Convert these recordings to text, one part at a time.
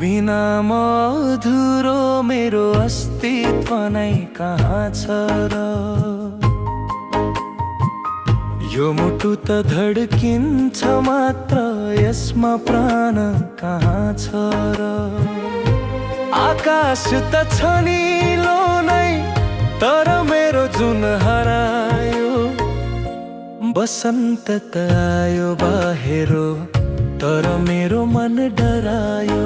बिना मधुरो मेरो अस्तित्व नै कहाँ छ र यो मुटु त धड्किन्छ मात्र यसमा प्राण कहाँ छ र आकाश त छ नीलो नै तर मेरो जुन हरायो बसन्त त आयो बाहिरो तर मेरो मन डरायो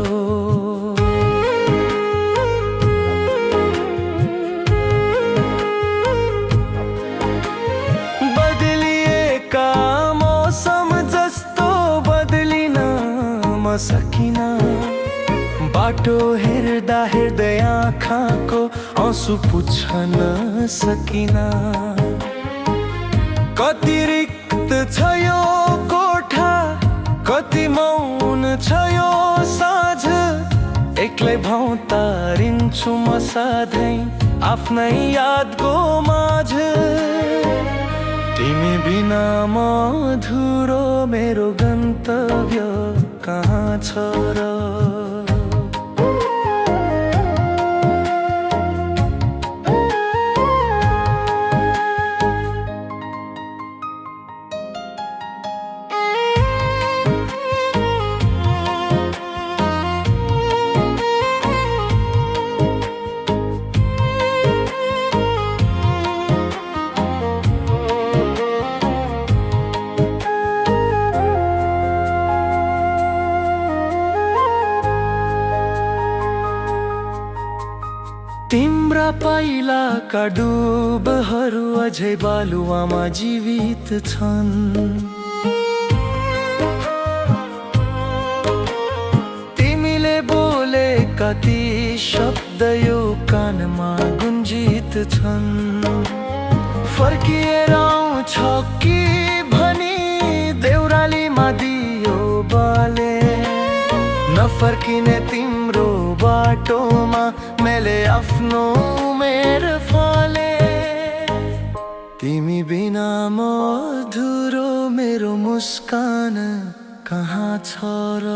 बदलिएका मौसम जस्तो बदलिन म सकिन बाटो हेर्दा हेर्दै आँखाको आँसु पुछ्न सकिन कति रिक्त छ यो कोठा कति मौन छ यो साँझ एक्लै भाउ तारिन्छु म सधैँ आफ्नै यादको माझ तिमी बिना मधुरो मेरो गन्तव्य कहाँ छ र तिम्रा पहिलाका डुबहरू अझै बालुवामा जीवित छन् तिमीले बोलेका ती शब्द यो कानमा गुन्जित छन् फर्किएर आउँछ कि भनी देउरालीमा दियो बाले नफर्किने तिम्रो बाटोमा मैले आफ्नो उमेर फाले तिमी बिना मधुरो मेरो मुस्कान कहाँ छ र